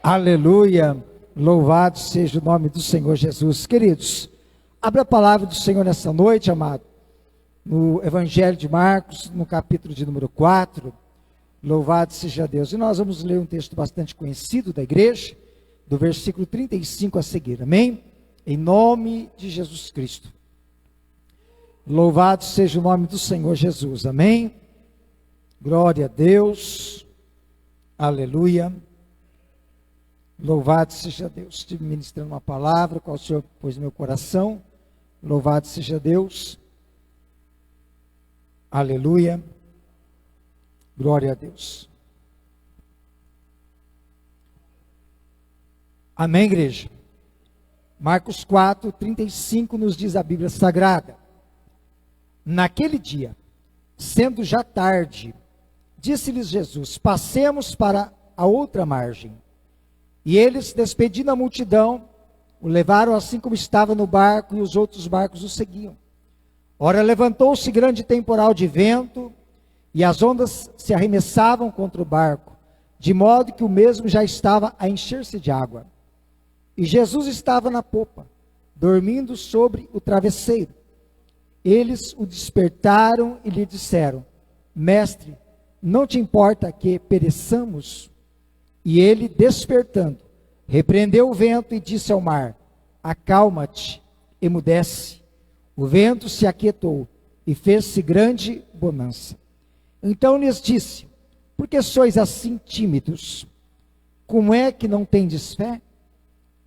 Aleluia, louvado seja o nome do Senhor Jesus. Queridos, abra a palavra do Senhor nessa noite, amado, no Evangelho de Marcos, no capítulo de número 4, louvado seja Deus. E nós vamos ler um texto bastante conhecido da igreja, do versículo 35 a seguir, amém? Em nome de Jesus Cristo. Louvado seja o nome do Senhor Jesus, amém? Glória a Deus, aleluia. Louvado seja Deus. Estive ministrando uma palavra, qual o Senhor pôs no meu coração. Louvado seja Deus. Aleluia. Glória a Deus. Amém, igreja? Marcos 4, 35 nos diz a Bíblia Sagrada. Naquele dia, sendo já tarde, disse-lhes Jesus: passemos para a outra margem. E eles, despedindo a multidão, o levaram assim como estava no barco, e os outros barcos o seguiam. Ora, levantou-se grande temporal de vento, e as ondas se arremessavam contra o barco, de modo que o mesmo já estava a encher-se de água. E Jesus estava na popa, dormindo sobre o travesseiro. Eles o despertaram e lhe disseram: Mestre, não te importa que pereçamos? E ele, despertando, repreendeu o vento e disse ao mar: acalma-te, emudece. O vento se aquietou e fez-se grande bonança. Então lhes disse: por que sois assim tímidos? Como é que não tendes fé?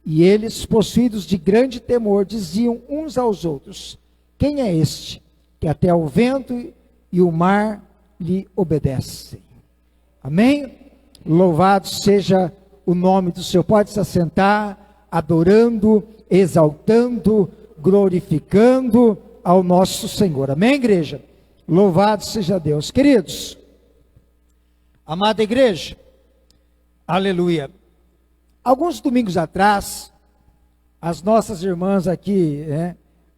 E eles, possuídos de grande temor, diziam uns aos outros: quem é este, que até o vento e o mar lhe obedecem? Amém? Louvado seja o nome do Senhor. Pode se assentar, adorando, exaltando, glorificando ao nosso Senhor. Amém, igreja? Louvado seja Deus. Queridos, amada igreja, aleluia. Alguns domingos atrás, as nossas irmãs aqui,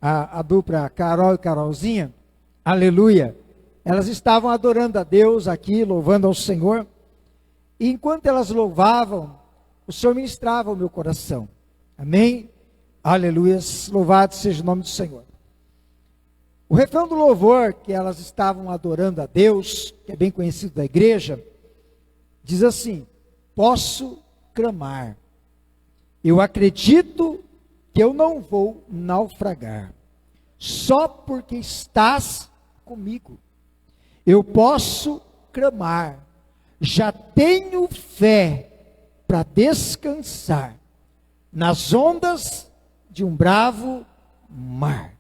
a dupla Carol e Carolzinha, aleluia, elas estavam adorando a Deus aqui, louvando ao Senhor. E enquanto elas louvavam, o Senhor ministrava o meu coração. Amém? Aleluia, louvado seja o nome do Senhor. O refrão do louvor que elas estavam adorando a Deus, que é bem conhecido da igreja, diz assim: posso clamar, eu acredito que eu não vou naufragar, só porque estás comigo. Eu posso clamar, já tenho fé para descansar nas ondas de um bravo mar.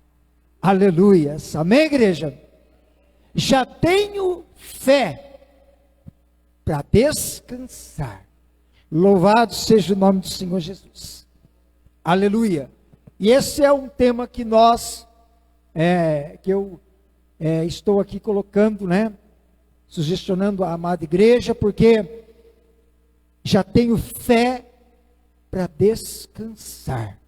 Aleluia. Amém, igreja? Já tenho fé para descansar. Louvado seja o nome do Senhor Jesus. Aleluia. E esse é um tema que eu estou aqui colocando, sugestionando a amada igreja, porque já tenho fé para descansar.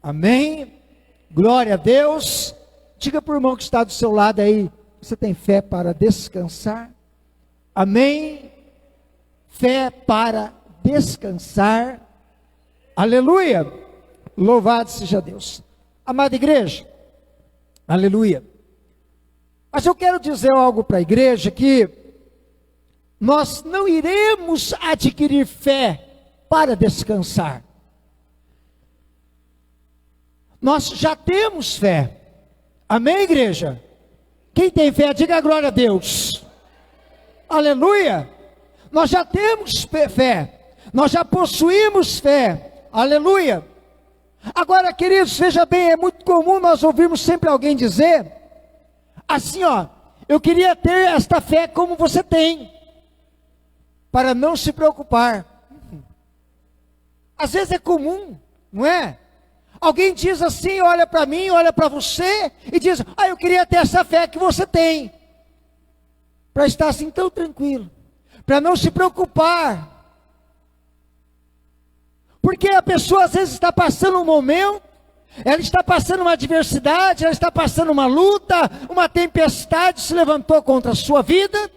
Amém? Glória a Deus. Diga para o irmão que está do seu lado aí: você tem fé para descansar? Amém? Fé para descansar. Aleluia. Louvado seja Deus. Amada igreja, aleluia. Mas eu quero dizer algo para a igreja, que nós não iremos adquirir fé para descansar. Nós já temos fé. Amém, igreja? Quem tem fé, diga glória a Deus. Aleluia. Nós já temos fé. Nós já possuímos fé. Aleluia. Agora, queridos, veja bem, é muito comum nós ouvirmos sempre alguém dizer assim, eu queria ter esta fé como você tem, para não se preocupar. Às vezes é comum, não é? Alguém diz assim, olha para mim, olha para você, e diz: eu queria ter essa fé que você tem, para estar assim tão tranquilo, para não se preocupar. Porque a pessoa às vezes está passando um momento, ela está passando uma adversidade, ela está passando uma luta, uma tempestade se levantou contra a sua vida,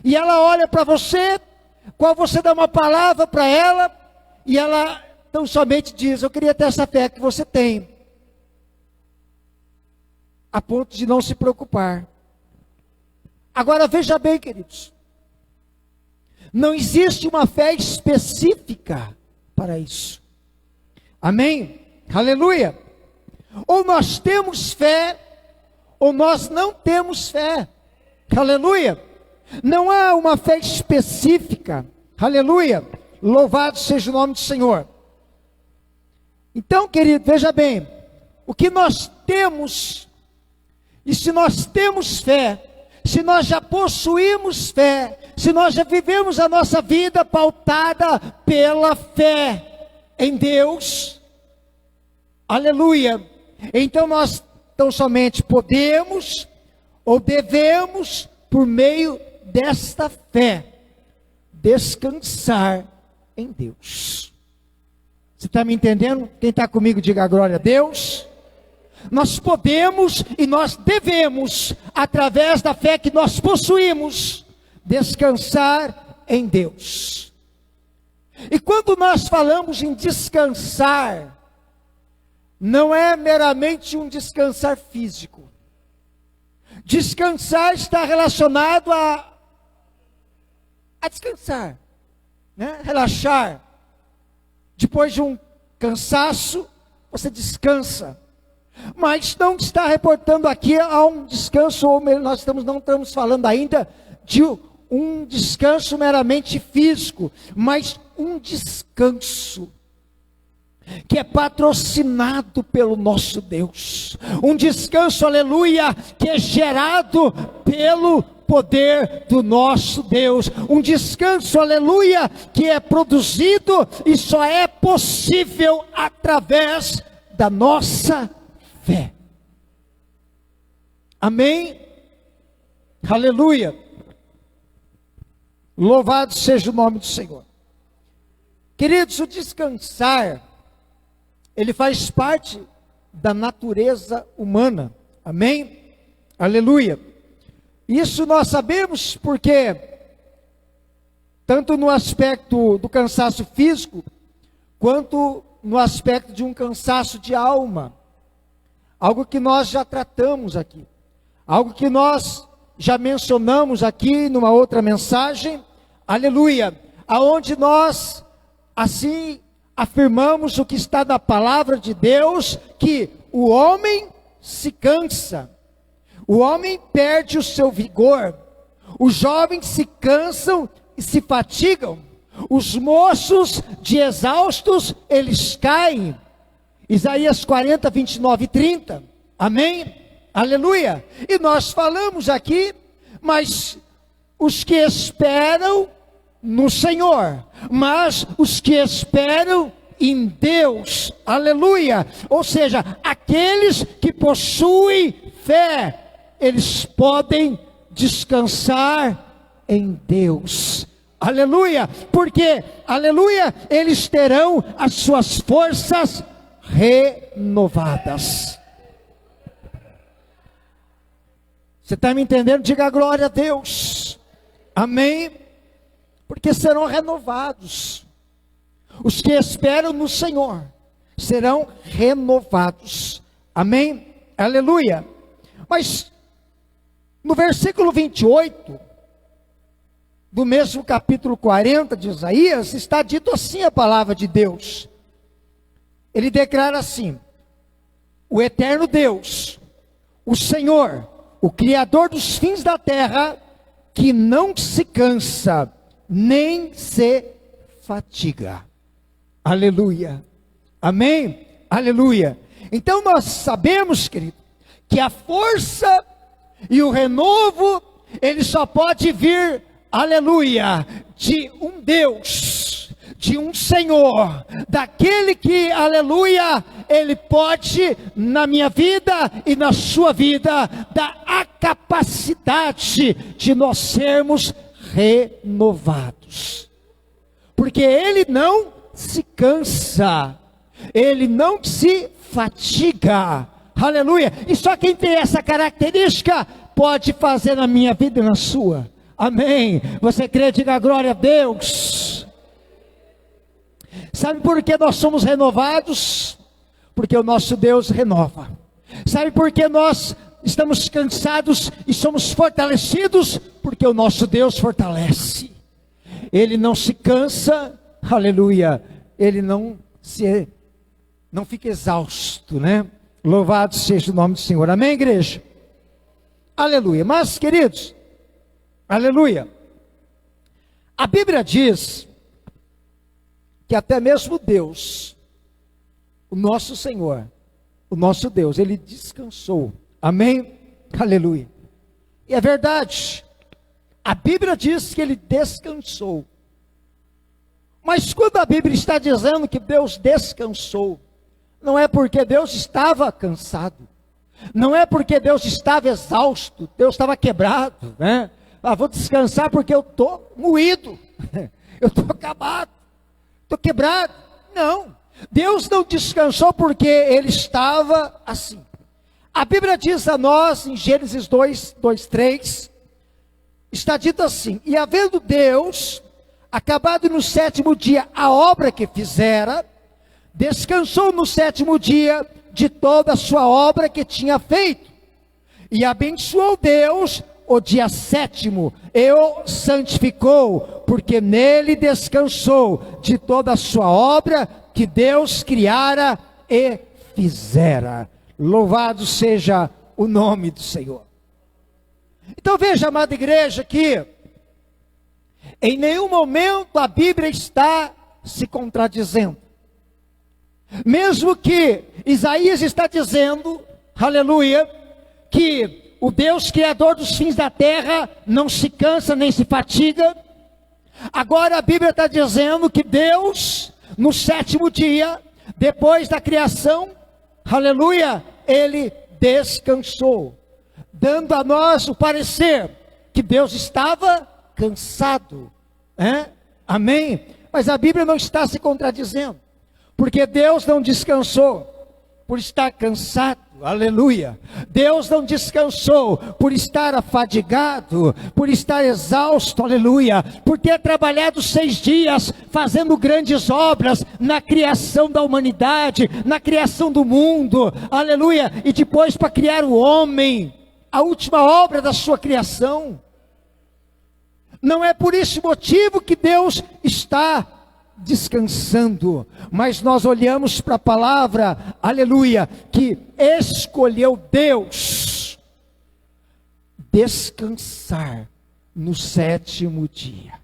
e ela olha para você, qual você dá uma palavra para ela, e ela tão somente diz: eu queria ter essa fé que você tem, a ponto de não se preocupar. Agora veja bem, queridos, não existe uma fé específica para isso. Amém? Aleluia! Ou nós temos fé, ou nós não temos fé. Aleluia! Não há uma fé específica. Aleluia! Louvado seja o nome do Senhor. Então, querido, veja bem, o que nós temos, e se nós temos fé, se nós já possuímos fé, se nós já vivemos a nossa vida pautada pela fé em Deus, aleluia, então nós tão somente podemos ou devemos, por meio desta fé, descansar em Deus. Você está me entendendo? Quem está comigo, diga glória a Deus. Nós podemos e nós devemos, através da fé que nós possuímos, descansar em Deus. E quando nós falamos em descansar, não é meramente um descansar físico. Descansar está relacionado a descansar, né? Relaxar. Depois de um cansaço, você descansa. Mas não está reportando aqui a um descanso, ou nós não estamos falando ainda de um descanso meramente físico, mas um descanso que é patrocinado pelo nosso Deus, um descanso, aleluia, que é gerado pelo poder do nosso Deus, um descanso, aleluia, que é produzido e só é possível através da nossa fé. Amém? Aleluia. Louvado seja o nome do Senhor. Queridos, o descansar, ele faz parte da natureza humana. Amém? Aleluia. Isso nós sabemos porque, tanto no aspecto do cansaço físico, quanto no aspecto de um cansaço de alma. Algo que nós já tratamos aqui. Algo que nós já mencionamos aqui numa outra mensagem. Aleluia. Aonde nós, assim, afirmamos o que está na palavra de Deus, que o homem se cansa. O homem perde o seu vigor. Os jovens se cansam e se fatigam. Os moços de exaustos, eles caem. Isaías 40, 29 e 30. Amém? Aleluia. E nós falamos aqui, mas os que esperam no Senhor, mas os que esperam em Deus, aleluia, ou seja, aqueles que possuem fé, eles podem descansar em Deus, aleluia, porque, aleluia, eles terão as suas forças renovadas. Você está me entendendo? Diga glória a Deus, amém? Porque serão renovados. Os que esperam no Senhor serão renovados. Amém? Aleluia. Mas no versículo 28 do mesmo capítulo 40 de Isaías, está dito assim a palavra de Deus. Ele declara assim: o eterno Deus, o Senhor, o Criador dos fins da terra, que não se cansa, nem se fatiga. Aleluia. Amém? Aleluia. Então nós sabemos, querido, que a força e o renovo, ele só pode vir, aleluia, de um Deus, de um Senhor, daquele que, aleluia, ele pode, na minha vida e na sua vida, dar a capacidade de nós sermos renovados, porque ele não se cansa, ele não se fatiga, aleluia, e só quem tem essa característica pode fazer na minha vida e na sua, amém? Você crê? Diga glória a Deus. Sabe por que nós somos renovados? Porque o nosso Deus renova. Sabe por que nós estamos cansados e somos fortalecidos? Porque o nosso Deus fortalece. Ele não se cansa, aleluia, ele não fica exausto, né? Louvado seja o nome do Senhor, amém, igreja? Aleluia. Mas, queridos, aleluia, a Bíblia diz que até mesmo Deus, o nosso Senhor, o nosso Deus, ele descansou, amém? Aleluia. E é verdade, a Bíblia diz que ele descansou. Mas quando a Bíblia está dizendo que Deus descansou, não é porque Deus estava cansado, não é porque Deus estava exausto, Deus estava quebrado, né? Vou descansar porque eu estou moído, eu estou acabado, estou quebrado. Não, Deus não descansou porque ele estava assim. A Bíblia diz a nós, em Gênesis 2:3, está dito assim: e havendo Deus acabado no sétimo dia a obra que fizera, descansou no sétimo dia de toda a sua obra que tinha feito, e abençoou Deus o dia sétimo, e o santificou, porque nele descansou de toda a sua obra que Deus criara e fizera. Louvado seja o nome do Senhor. Então veja, amada igreja, que em nenhum momento a Bíblia está se contradizendo. Mesmo que Isaías está dizendo, aleluia, que o Deus criador dos fins da terra não se cansa nem se fatiga. Agora a Bíblia está dizendo que Deus, no sétimo dia, depois da criação, aleluia, ele descansou, dando a nós o parecer que Deus estava cansado, amém? Mas a Bíblia não está se contradizendo, porque Deus não descansou por estar cansado, aleluia. Deus não descansou por estar afadigado, por estar exausto, aleluia, por ter trabalhado 6 dias fazendo grandes obras na criação da humanidade, na criação do mundo, aleluia, e depois para criar o homem, a última obra da sua criação. Não é por esse motivo que Deus está descansando, mas nós olhamos para a palavra, aleluia, que escolheu Deus descansar no sétimo dia.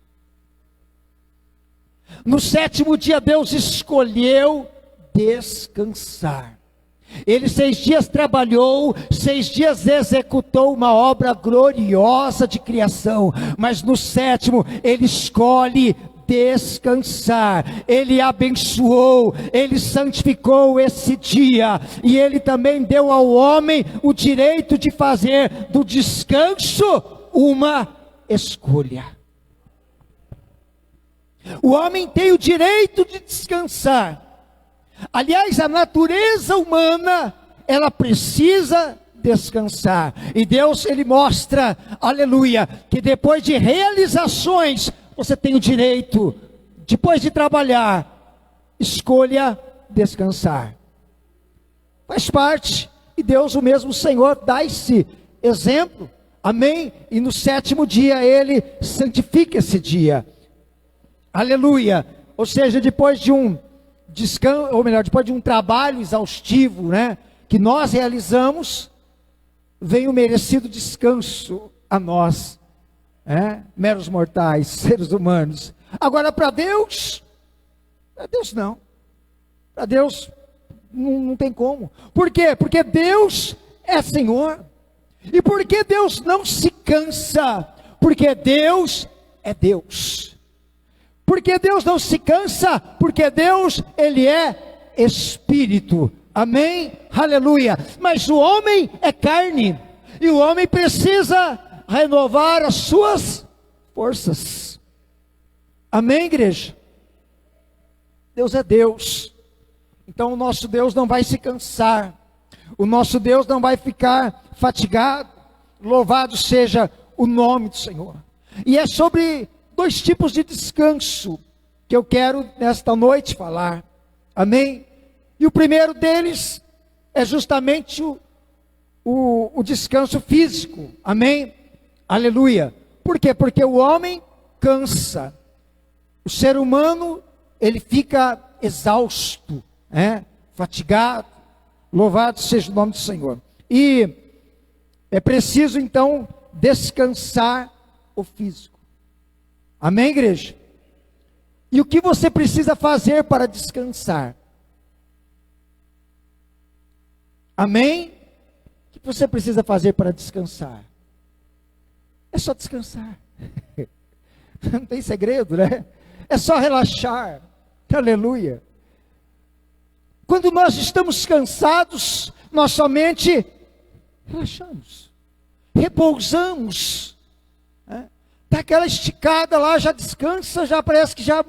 No sétimo dia Deus escolheu descansar. Ele 6 dias trabalhou, 6 dias executou uma obra gloriosa de criação, mas no sétimo ele escolhe descansar. Ele abençoou, ele santificou esse dia, e ele também deu ao homem o direito de fazer do descanso uma escolha. O homem tem o direito de descansar. Aliás, a natureza humana, ela precisa descansar. E Deus, ele mostra, aleluia, que depois de realizações, você tem o direito, depois de trabalhar, escolha descansar. Faz parte, e Deus, o mesmo Senhor, dá esse exemplo, amém? E no sétimo dia, ele santifica esse dia, aleluia. Ou seja, depois de um descanso, ou melhor, depois de um trabalho exaustivo, né, que nós realizamos, vem o merecido descanso a nós, meros mortais, seres humanos. Agora para Deus não. Para Deus não tem como. Por quê? Porque Deus é Senhor. E por que Deus não se cansa? Porque Deus é Deus. Porque Deus não se cansa? Porque Deus, ele é Espírito. Amém? Aleluia. Mas o homem é carne, e o homem precisa renovar as suas forças. Amém, igreja? Deus é Deus. Então o nosso Deus não vai se cansar, o nosso Deus não vai ficar fatigado. Louvado seja o nome do Senhor. E é sobre 2 tipos de descanso que eu quero nesta noite falar. Amém? E o primeiro deles é justamente o descanso físico. Amém? Aleluia. Por quê? Porque o homem cansa. O ser humano, ele fica exausto, fatigado. Louvado seja o nome do Senhor. E é preciso então descansar o físico. Amém, igreja? E o que você precisa fazer para descansar? Amém? O que você precisa fazer para descansar? É só descansar. Não tem segredo, né? É só relaxar. Aleluia. Quando nós estamos cansados, nós somente relaxamos, repousamos, dá aquela esticada lá, já descansa, já parece que já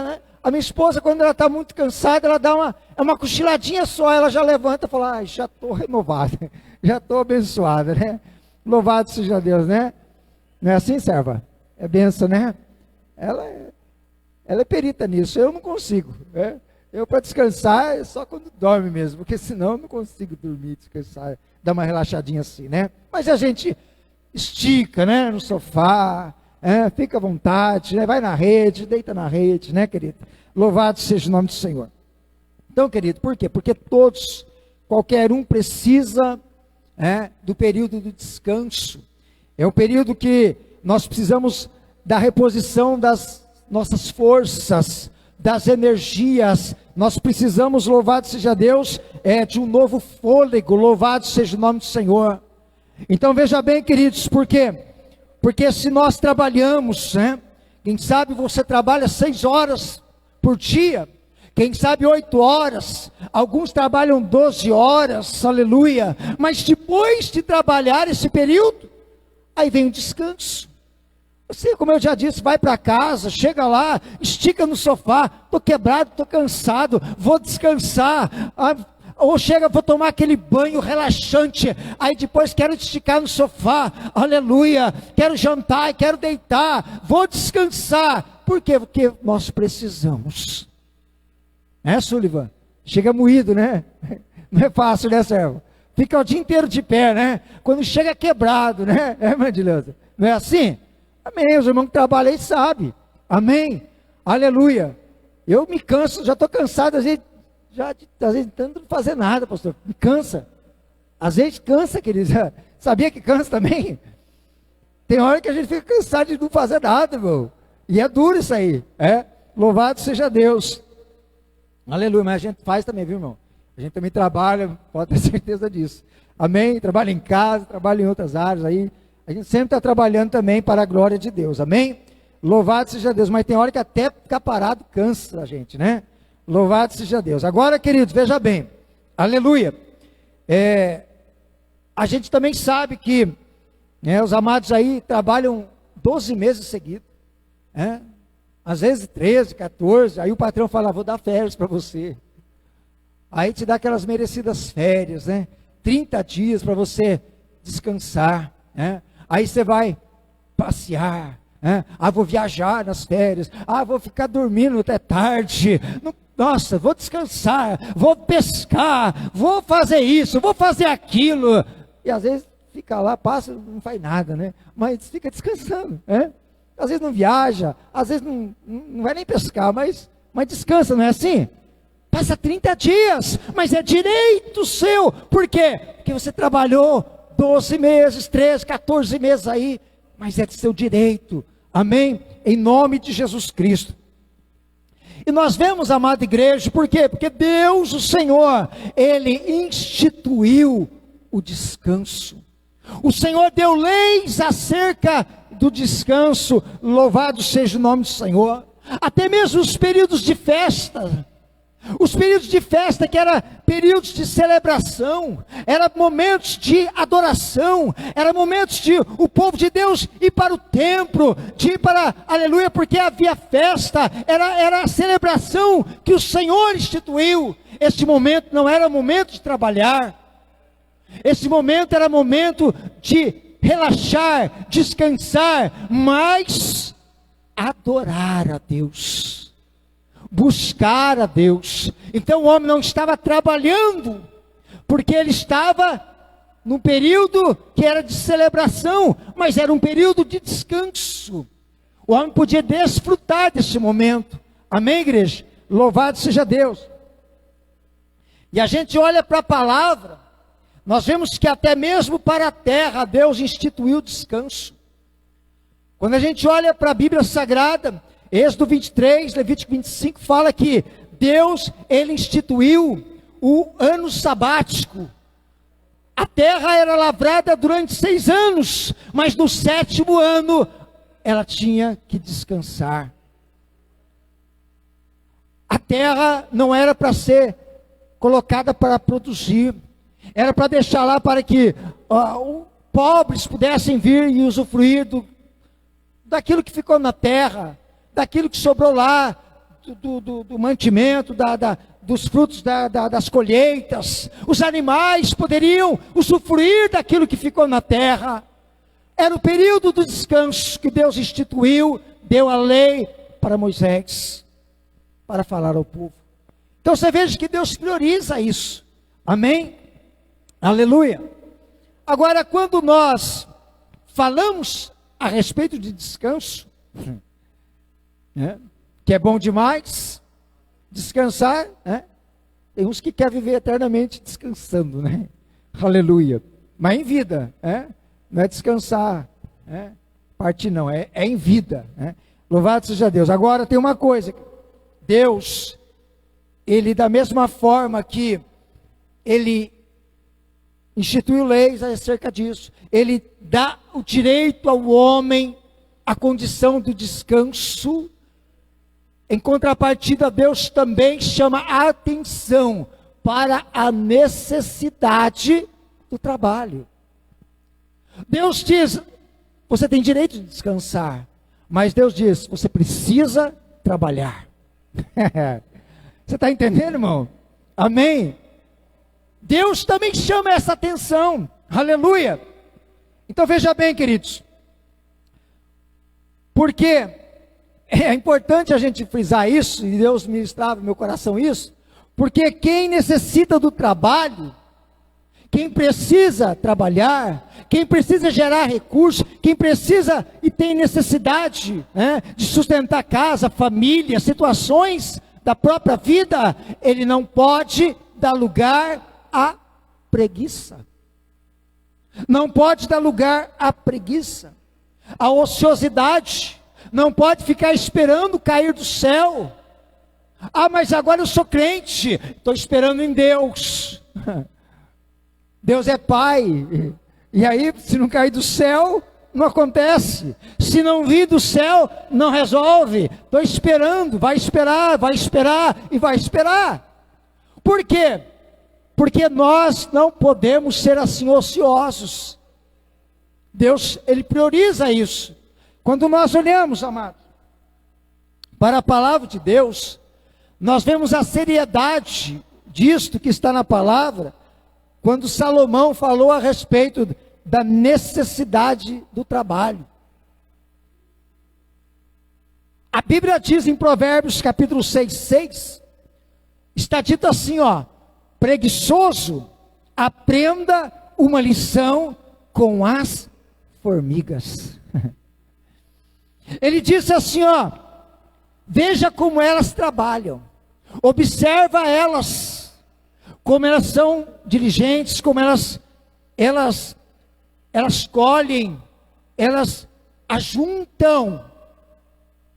né? A minha esposa, quando ela está muito cansada, ela dá uma cochiladinha só, ela já levanta e fala, já estou renovada, já estou abençoada, né? Louvado seja Deus, né? Não é assim, serva? É benção, né? Ela é perita nisso, eu não consigo, né? Eu, para descansar, é só quando dorme mesmo, porque senão eu não consigo dormir, descansar, dar uma relaxadinha assim, né? Mas a gente estica, né, no sofá, fica à vontade, né? Vai na rede, deita na rede, né, querido? Louvado seja o nome do Senhor. Então, querido, por quê? Porque todos, qualquer um precisa do período do descanso. É um período que nós precisamos da reposição das nossas forças, das energias. Nós precisamos, louvado seja Deus, de um novo fôlego, louvado seja o nome do Senhor. Então veja bem, queridos, por quê? Porque se nós trabalhamos, quem sabe você trabalha 6 horas por dia, quem sabe 8 horas, alguns trabalham 12 horas, aleluia, mas depois de trabalhar esse período, aí vem o descanso. Você, como eu já disse, vai para casa, chega lá, estica no sofá, estou quebrado, estou cansado, vou descansar, ou chega, vou tomar aquele banho relaxante, aí depois quero esticar no sofá, aleluia, quero jantar, quero deitar, vou descansar. Por quê? Porque nós precisamos. Sullivan? Chega moído, né? Não é fácil, né, servo? Fica o dia inteiro de pé, né? Quando chega quebrado, né? Maravilhoso. Não é assim? Amém, os irmãos que trabalham aí sabem. Amém, aleluia. Eu me canso, já estou cansado, às vezes tanto não fazer nada, pastor, me cansa. Às vezes cansa, queridos. Sabia que cansa também? Tem hora que a gente fica cansado de não fazer nada, irmão. E é duro isso aí, louvado seja Deus. Aleluia, mas a gente faz também, viu, irmão? A gente também trabalha, pode ter certeza disso. Amém, trabalha em casa, trabalha em outras áreas aí. A gente sempre está trabalhando também para a glória de Deus, amém? Louvado seja Deus, mas tem hora que até ficar parado cansa a gente, né? Louvado seja Deus. Agora, queridos, veja bem, aleluia, a gente também sabe que os amados aí trabalham 12 meses seguidos, às vezes 13, 14, aí o patrão fala, vou dar férias para você, aí te dá aquelas merecidas férias, 30 dias para você descansar, aí você vai passear, vou viajar nas férias, vou ficar dormindo até tarde, nossa, vou descansar, vou pescar, vou fazer isso, vou fazer aquilo, e às vezes fica lá, passa, não faz nada, mas fica descansando, às vezes não viaja, às vezes não vai nem pescar, mas descansa, não é assim? Passa 30 dias, mas é direito seu, por quê? Porque você trabalhou 12 meses, 13, 14 meses aí, mas é de seu direito, amém? Em nome de Jesus Cristo. E nós vemos, amada igreja, por quê? Porque Deus, o Senhor, Ele instituiu o descanso. O Senhor deu leis acerca do descanso, louvado seja o nome do Senhor. Até mesmo os períodos de festa, que eram períodos de celebração, eram momentos de adoração, eram momentos de o povo de Deus ir para o templo, de ir para, aleluia, porque havia festa, era a celebração que o Senhor instituiu. Este momento não era momento de trabalhar, esse momento era momento de relaxar, descansar, mas adorar a Deus, buscar a Deus. Então o homem não estava trabalhando, porque ele estava num período que era de celebração, mas era um período de descanso. O homem podia desfrutar desse momento. Amém, igreja? Louvado seja Deus. E a gente olha para a palavra, nós vemos que até mesmo para a terra Deus instituiu descanso. Quando a gente olha para a Bíblia Sagrada, Êxodo 23, Levítico 25, fala que Deus, ele instituiu o ano sabático. A terra era lavrada durante 6 anos, mas no 7º ano, ela tinha que descansar. A terra não era para ser colocada para produzir, era para deixar lá para que pobres pudessem vir e usufruir daquilo que ficou na terra, daquilo que sobrou lá, do mantimento, dos frutos das colheitas. Os animais poderiam usufruir daquilo que ficou na terra. Era o período do descanso que Deus instituiu, deu a lei para Moisés, para falar ao povo. Então você veja que Deus prioriza isso. Amém? Aleluia. Agora, quando nós falamos a respeito de descanso, que é bom demais, descansar, tem uns que querem viver eternamente descansando, né? Aleluia. Mas em vida, não é descansar, partir não, é em vida. Louvado seja Deus. Agora tem uma coisa, Deus, ele da mesma forma que ele instituiu leis acerca disso, ele dá o direito ao homem, a condição do descanso. Em contrapartida, Deus também chama a atenção para a necessidade do trabalho. Deus diz, você tem direito de descansar, mas Deus diz, você precisa trabalhar. Você está entendendo, irmão? Amém? Deus também chama essa atenção. Aleluia. Então veja bem, queridos, porque é importante a gente frisar isso, e Deus ministrava no meu coração isso, porque quem necessita do trabalho, quem precisa trabalhar, quem precisa gerar recursos, quem precisa e tem necessidade de sustentar casa, família, situações da própria vida, ele não pode dar lugar à preguiça. Não pode dar lugar à preguiça, à ociosidade. Não pode ficar esperando cair do céu. Ah, mas agora eu sou crente, estou esperando em Deus. Deus é Pai, e aí se não cair do céu, não acontece. Se não vir do céu, não resolve. Estou esperando, vai esperar e vai esperar. Por quê? Porque nós não podemos ser assim ociosos. Deus, ele prioriza isso. Quando nós olhamos, amados, para a palavra de Deus, nós vemos a seriedade disto que está na palavra, quando Salomão falou a respeito da necessidade do trabalho. A Bíblia diz em Provérbios capítulo 6, está dito assim, preguiçoso, aprenda uma lição com as formigas. Ele disse assim, veja como elas trabalham, observa elas, como elas são diligentes, como elas colhem, elas ajuntam,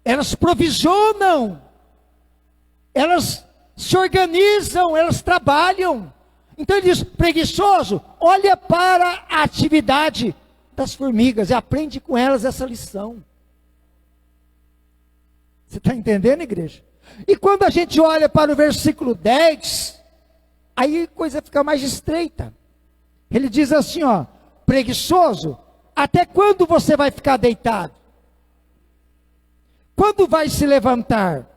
elas provisionam, elas se organizam, elas trabalham. Então ele diz, preguiçoso, olha para a atividade das formigas e aprende com elas essa lição. Você está entendendo, igreja? E quando a gente olha para o versículo 10, aí a coisa fica mais estreita. Ele diz assim, preguiçoso, até quando você vai ficar deitado? Quando vai se levantar?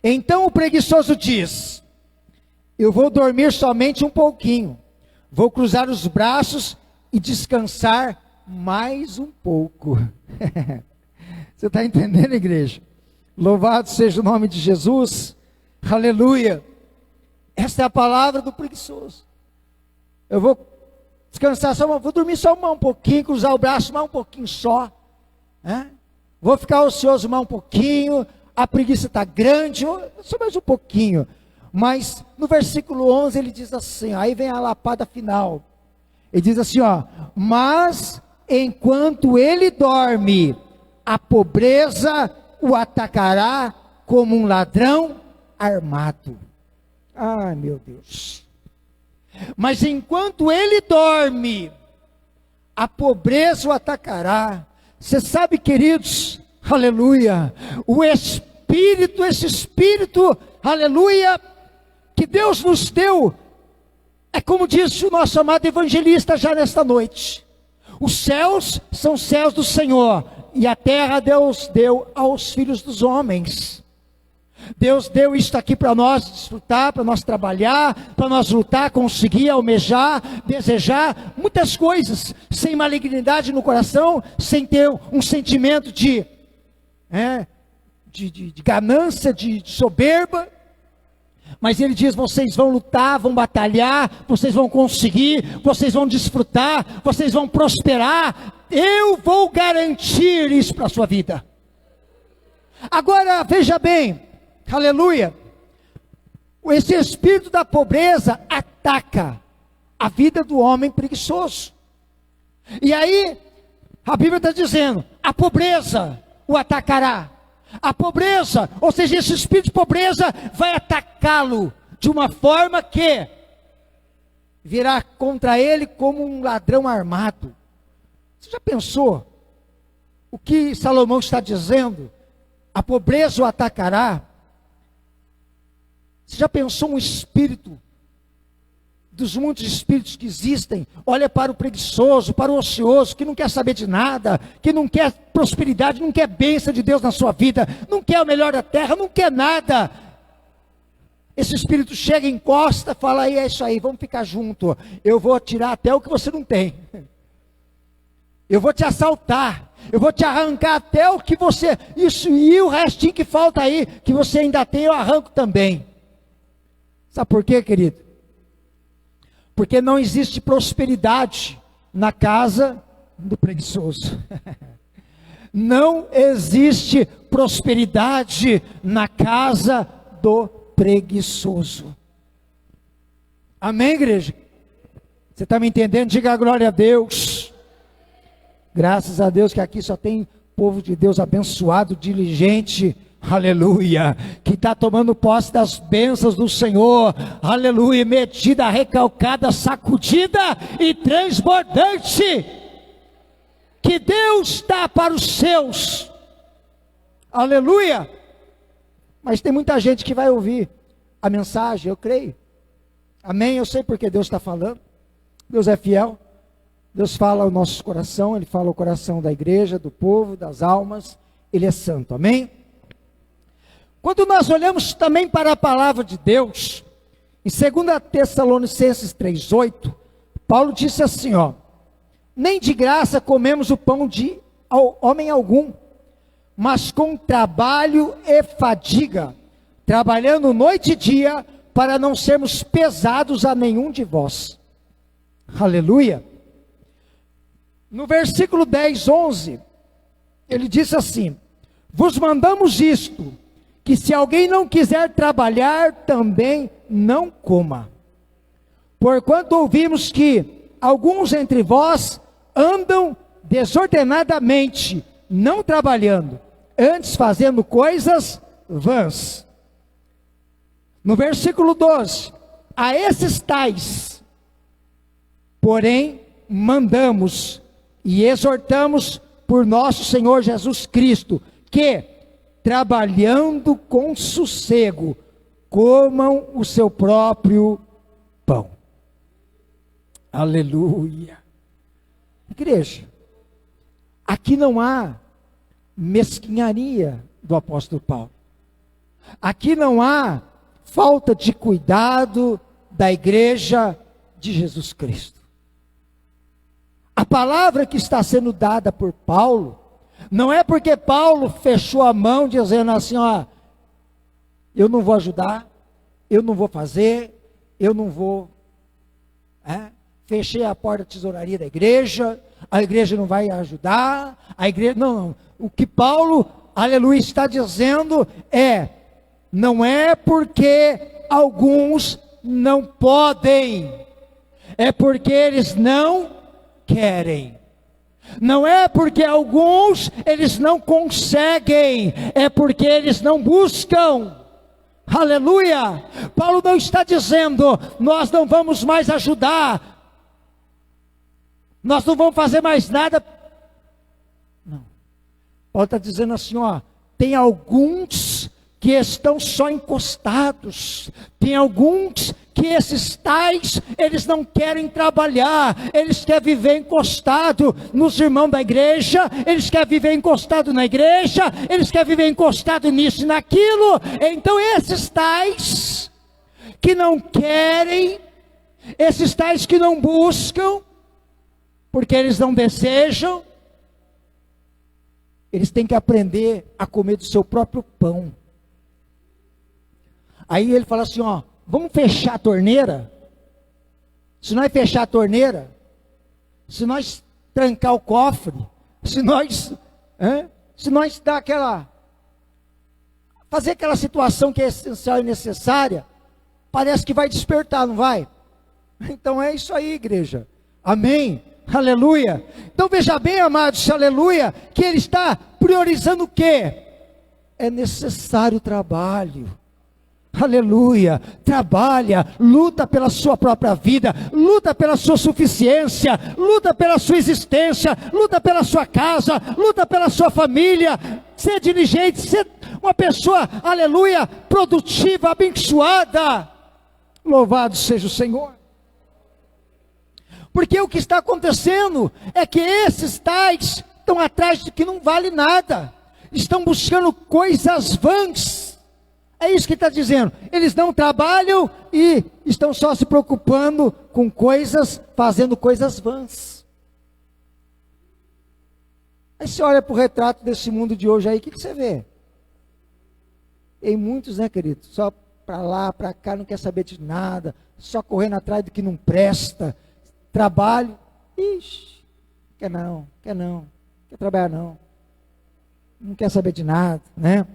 Então o preguiçoso diz, eu vou dormir somente um pouquinho, vou cruzar os braços e descansar mais um pouco. Você está entendendo, igreja? Louvado seja o nome de Jesus. Aleluia. Esta é a palavra do preguiçoso. Eu vou descansar só, vou dormir só um pouquinho, cruzar o braço mais um pouquinho só. Vou ficar ocioso mais um pouquinho. A preguiça está grande, só mais um pouquinho. Mas no versículo 11 ele diz assim, aí vem a lapada final. Ele diz assim, mas enquanto ele dorme, a pobreza o atacará como um ladrão armado. Ai, meu Deus. Mas enquanto ele dorme, a pobreza o atacará. Você sabe, queridos, aleluia, esse Espírito, aleluia, que Deus nos deu, é como disse o nosso amado evangelista já nesta noite. Os céus são céus do Senhor, e a terra Deus deu aos filhos dos homens. Deus deu isto aqui para nós desfrutar, para nós trabalhar, para nós lutar, conseguir, almejar, desejar, muitas coisas, sem malignidade no coração, sem ter um sentimento de ganância, de soberba. Mas ele diz, vocês vão lutar, vão batalhar, vocês vão conseguir, vocês vão desfrutar, vocês vão prosperar, eu vou garantir isso para a sua vida. Agora, veja bem, aleluia, esse espírito da pobreza ataca a vida do homem preguiçoso. E aí, a Bíblia está dizendo, a pobreza o atacará. A pobreza, ou seja, esse espírito de pobreza vai atacá-lo de uma forma que virá contra ele como um ladrão armado. Você já pensou o que Salomão está dizendo? A pobreza o atacará. Você já pensou um espírito, dos muitos espíritos que existem, olha para o preguiçoso, para o ocioso, que não quer saber de nada, que não quer prosperidade, não quer bênção de Deus na sua vida, não quer o melhor da terra, não quer nada. Esse espírito chega, encosta, fala, aí é isso aí, vamos ficar junto, eu vou tirar até o que você não tem, eu vou te assaltar, eu vou te arrancar até o que você, isso e o restinho que falta aí, que você ainda tem, eu arranco também. Sabe por quê, querido? Porque não existe prosperidade na casa do preguiçoso. Não existe prosperidade na casa do preguiçoso. Amém, igreja? Você está me entendendo? Diga a glória a Deus. Graças a Deus que aqui só tem povo de Deus abençoado, diligente, aleluia, que está tomando posse das bênçãos do Senhor, aleluia, medida, recalcada, sacudida e transbordante, que Deus dá para os seus, aleluia. Mas tem muita gente que vai ouvir a mensagem, eu creio, amém, eu sei porque Deus está falando, Deus é fiel, Deus fala ao nosso coração, Ele fala ao coração da igreja, do povo, das almas, Ele é santo, amém? Quando nós olhamos também para a palavra de Deus, em 2 Tessalonicenses 3,8, Paulo disse assim, nem de graça comemos o pão de homem algum, mas com trabalho e fadiga, trabalhando noite e dia, para não sermos pesados a nenhum de vós. Aleluia. No versículo 10, 11, ele disse assim, vos mandamos isto, que se alguém não quiser trabalhar, também não coma. Porquanto ouvimos que alguns entre vós andam desordenadamente, não trabalhando, antes fazendo coisas vãs. No versículo 12, a esses tais, porém, mandamos e exortamos por nosso Senhor Jesus Cristo, que, trabalhando com sossego, comam o seu próprio pão. Aleluia. Igreja, aqui não há mesquinharia do apóstolo Paulo. Aqui não há falta de cuidado da igreja de Jesus Cristo. A palavra que está sendo dada por Paulo Não é porque Paulo fechou a mão dizendo assim, ó, eu não vou ajudar, eu não vou fazer, eu não vou, fechei a porta da tesouraria da igreja, a igreja não vai ajudar, a igreja, não, o que Paulo, aleluia, está dizendo não é porque alguns não podem, é porque eles não querem. Não é porque alguns eles não conseguem, é porque eles não buscam. Aleluia! Paulo não está dizendo, nós não vamos mais ajudar, nós não vamos fazer mais nada. Não. Paulo está dizendo assim, ó, tem alguns que estão só encostados, tem alguns que esses tais, eles não querem trabalhar, eles querem viver encostado nos irmãos da igreja, eles querem viver encostado na igreja, eles querem viver encostado nisso e naquilo. Então esses tais que não querem, esses tais que não buscam, porque eles não desejam, eles têm que aprender a comer do seu próprio pão. Aí ele fala assim, ó, vamos fechar a torneira? Se nós fechar a torneira, se nós trancar o cofre, se nós fazer aquela situação que é essencial e necessária, parece que vai despertar, não vai? Então é isso aí, igreja. Amém? Aleluia. Então veja bem, amados, aleluia, que ele está priorizando o quê? É necessário trabalho. Aleluia, trabalha, luta pela sua própria vida, luta pela sua suficiência, luta pela sua existência, luta pela sua casa, luta pela sua família, ser diligente, ser uma pessoa, aleluia, produtiva, abençoada. Louvado seja o Senhor. Porque o que está acontecendo é que esses tais estão atrás de que não vale nada, estão buscando coisas vãs. É isso que está dizendo, eles não trabalham e estão só se preocupando com coisas, fazendo coisas vãs. Aí você olha para o retrato desse mundo de hoje aí, o que você vê? Tem muitos, né, querido, só para lá, para cá, não quer saber de nada, só correndo atrás do que não presta, trabalho, quer trabalhar não quer saber de nada, né?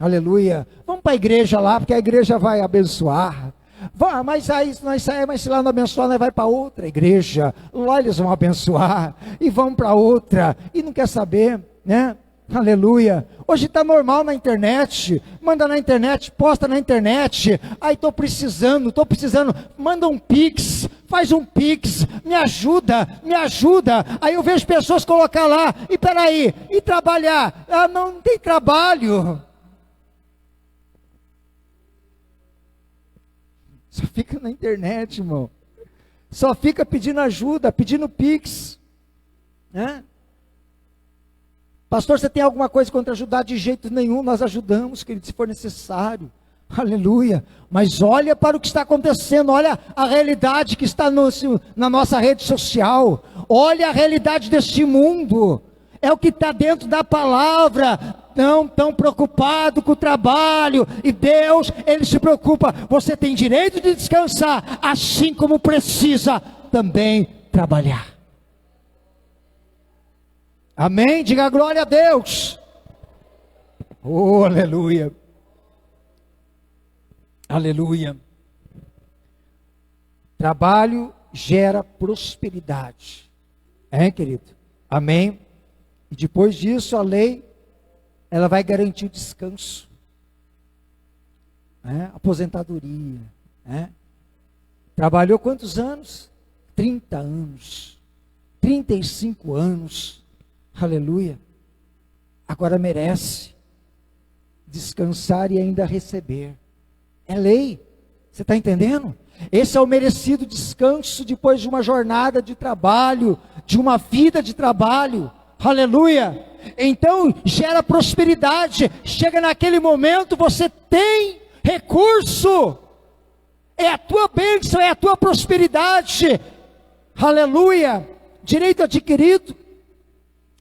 Aleluia, vamos para a igreja lá, porque a igreja vai abençoar. Mas aí, mas se lá não abençoar, nós vai para outra igreja, lá eles vão abençoar, e vão para outra, e não quer saber, né? Aleluia, hoje está normal na internet, manda na internet, posta na internet, aí estou precisando, manda um pix, faz um pix, me ajuda, aí eu vejo pessoas colocar lá, e peraí, e trabalhar, não tem trabalho, só fica na internet, irmão, só fica pedindo ajuda, pedindo pix, né? Pastor, você tem alguma coisa contra ajudar? De jeito nenhum, nós ajudamos, querido, se for necessário, aleluia, mas olha para o que está acontecendo, olha a realidade que está na nossa rede social, olha a realidade deste mundo, é o que está dentro da palavra, não tão preocupado com o trabalho, e Deus, Ele se preocupa, você tem direito de descansar, assim como precisa também trabalhar. Amém? Diga glória a Deus. Oh, aleluia. Aleluia. Trabalho gera prosperidade. Querido? Amém? E depois disso, a lei, ela vai garantir o descanso. Aposentadoria. Trabalhou quantos anos? 30 anos. 35 anos. Aleluia, agora merece descansar e ainda receber, é lei, você está entendendo? Esse é o merecido descanso depois de uma jornada de trabalho, de uma vida de trabalho, aleluia, então gera prosperidade, chega naquele momento, você tem recurso, é a tua bênção, é a tua prosperidade, aleluia, direito adquirido.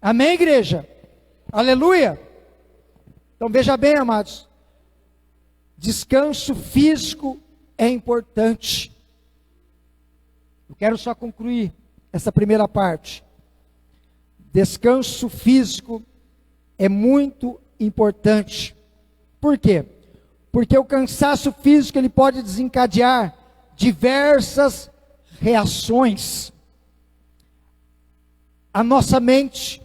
Amém, igreja? Aleluia! Então veja bem, amados. Descanso físico é importante. Eu quero só concluir essa primeira parte. Descanso físico é muito importante. Por quê? Porque o cansaço físico ele pode desencadear diversas reações. A nossa mente,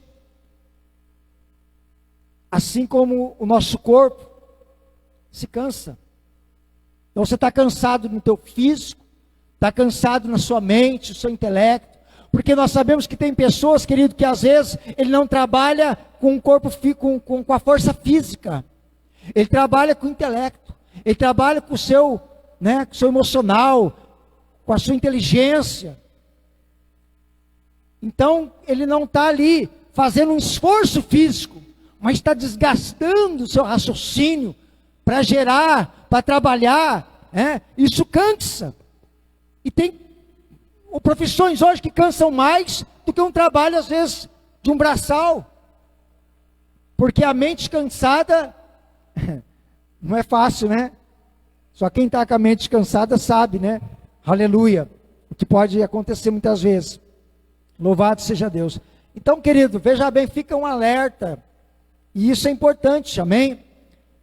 assim como o nosso corpo, se cansa. Então você está cansado no teu físico, está cansado na sua mente, no seu intelecto, porque nós sabemos que tem pessoas, querido, que às vezes ele não trabalha com o corpo, com a força física, ele trabalha com o intelecto, ele trabalha com o seu, com o seu emocional, com a sua inteligência. Então ele não está ali fazendo um esforço físico, mas está desgastando o seu raciocínio para gerar, para trabalhar, isso cansa. E tem profissões hoje que cansam mais do que um trabalho, às vezes, de um braçal. Porque a mente cansada não é fácil, né? Só quem está com a mente cansada sabe, né? Aleluia. O que pode acontecer muitas vezes. Louvado seja Deus. Então, querido, veja bem, fica um alerta. E isso é importante, amém?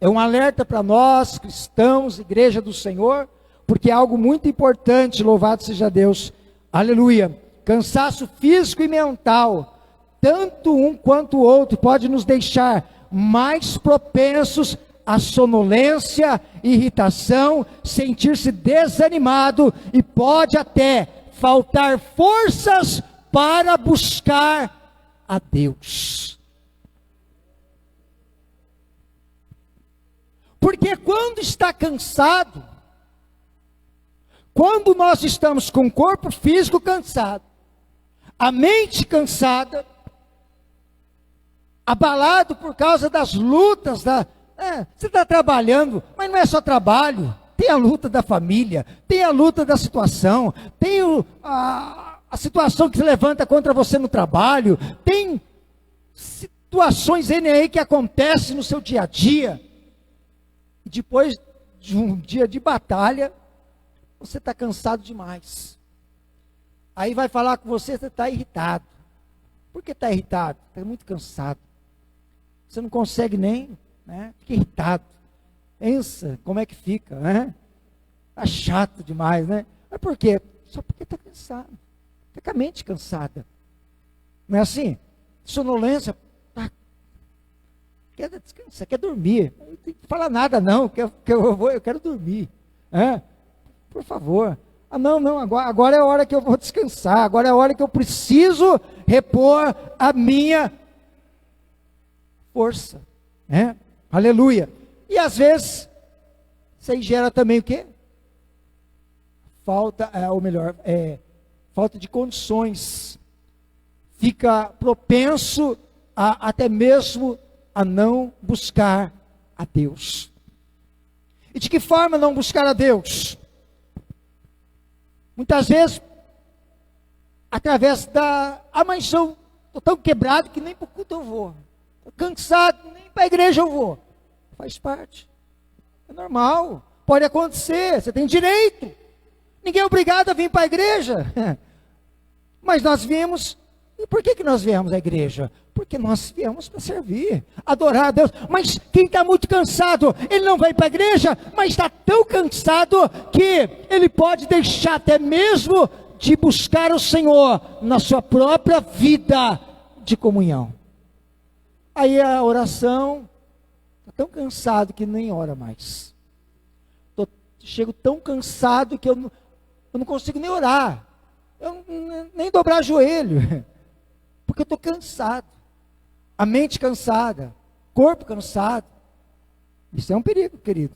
É um alerta para nós, cristãos, igreja do Senhor, porque é algo muito importante, louvado seja Deus. Aleluia. Cansaço físico e mental, tanto um quanto o outro, pode nos deixar mais propensos à sonolência, irritação, sentir-se desanimado e pode até faltar forças para buscar a Deus. Porque quando está cansado, quando nós estamos com o corpo físico cansado, a mente cansada, abalado por causa das lutas, você está trabalhando, mas não é só trabalho, tem a luta da família, tem a luta da situação, tem a situação que se levanta contra você no trabalho, tem situações aí que acontecem no seu dia a dia, e depois de um dia de batalha, você está cansado demais. Aí vai falar com você, você está irritado. Por que está irritado? Está muito cansado. Você não consegue nem, fica irritado. Pensa como é que fica, Está chato demais, Mas por quê? Só porque está cansado. Está com a mente cansada. Não é assim? Sonolência, quer descansar, quer dormir. Não tem que falar nada não, eu quero dormir. Por favor. Não, agora é a hora que eu vou descansar, agora é a hora que eu preciso repor a minha força. Aleluia. E às vezes, isso aí gera também o quê? Falta de condições. Fica propenso até mesmo a não buscar a Deus. E de que forma não buscar a Deus? Muitas vezes, através mas estou tão quebrado que nem para o culto eu vou. Estou cansado, nem para a igreja eu vou. Faz parte. É normal. Pode acontecer, você tem direito. Ninguém é obrigado a vir para a igreja. Mas nós viemos. E por que nós viemos à igreja? Porque nós viemos para servir, adorar a Deus. Mas quem está muito cansado, ele não vai para a igreja, mas está tão cansado que ele pode deixar até mesmo de buscar o Senhor na sua própria vida de comunhão. Aí a oração, está tão cansado que nem ora mais. Chego tão cansado que eu não consigo nem orar, nem dobrar joelho. Porque eu estou cansado, a mente cansada, corpo cansado. Isso é um perigo, querido.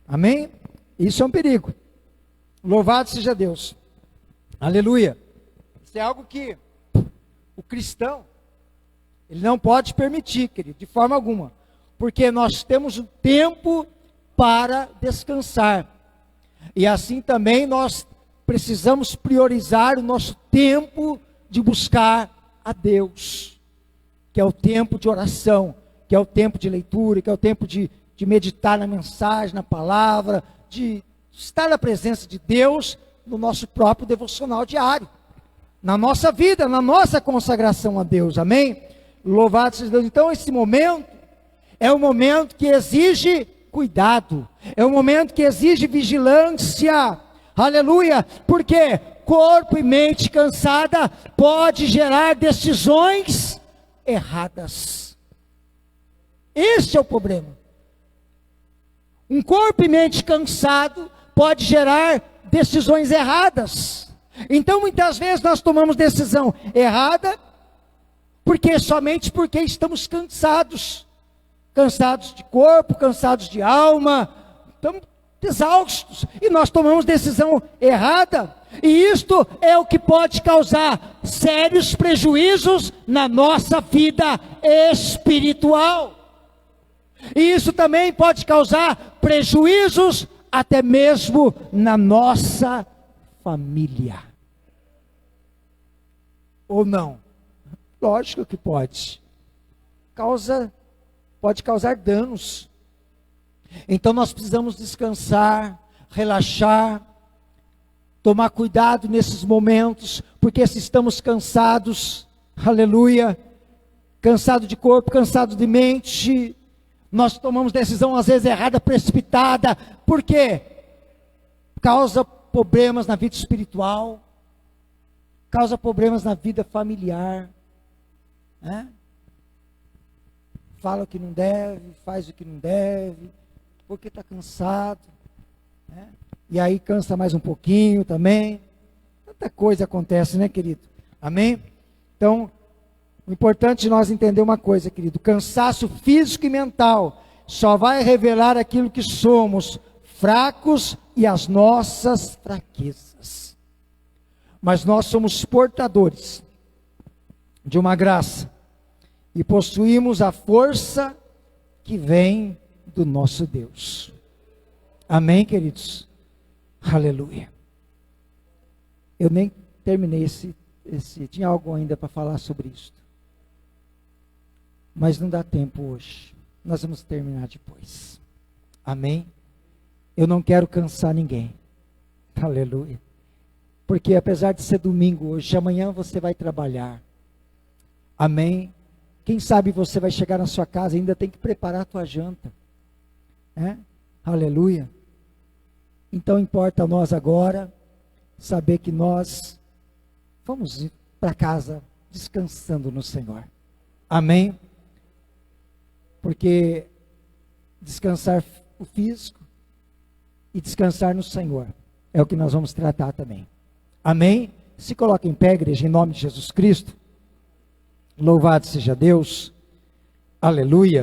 Amém? Isso é um perigo. Louvado seja Deus. Aleluia. Isso é algo que o cristão, ele não pode permitir, querido, de forma alguma. Porque nós temos um tempo para descansar. E assim também nós precisamos priorizar o nosso tempo de buscar a Deus. que é o tempo de oração, que é o tempo de leitura, que é o tempo de meditar na mensagem, na palavra, de estar na presença de Deus no nosso próprio devocional diário, na nossa vida, na nossa consagração a Deus, amém? Louvado seja Deus. Então esse momento é um momento que exige cuidado, é um momento que exige vigilância, aleluia, porque corpo e mente cansada pode gerar decisões erradas. Esse é o problema. Um corpo e mente cansado pode gerar decisões erradas. Então muitas vezes nós tomamos decisão errada, somente porque estamos cansados. Cansados de corpo, cansados de alma, estamos exaustos, e nós tomamos decisão errada, e isto é o que pode causar sérios prejuízos na nossa vida espiritual, e isso também pode causar prejuízos até mesmo na nossa família, ou não? Lógico que pode, pode causar danos. Então nós precisamos descansar, relaxar, tomar cuidado nesses momentos, porque se estamos cansados, aleluia, cansado de corpo, cansado de mente, nós tomamos decisão às vezes errada, precipitada, por quê? Causa problemas na vida espiritual, causa problemas na vida familiar, né? Fala o que não deve, faz o que não deve, porque está cansado, né? E aí cansa mais um pouquinho também, tanta coisa acontece, né, querido? Amém? Então, o importante é nós entender uma coisa, querido, cansaço físico e mental só vai revelar aquilo que somos, fracos e as nossas fraquezas. Mas nós somos portadores de uma graça e possuímos a força que vem do nosso Deus. Amém, queridos? Aleluia. Eu nem terminei tinha algo ainda para falar sobre isso. Mas não dá tempo hoje. Nós vamos terminar depois. Amém? Eu não quero cansar ninguém. Aleluia. Porque apesar de ser domingo hoje, amanhã você vai trabalhar. Amém? Quem sabe você vai chegar na sua casa e ainda tem que preparar a tua janta. Aleluia. Então importa a nós agora saber que nós vamos ir para casa descansando no Senhor. Amém? Porque descansar o físico e descansar no Senhor é o que nós vamos tratar também. Amém? Se coloca em pé, igreja, em nome de Jesus Cristo. Louvado seja Deus. Aleluia.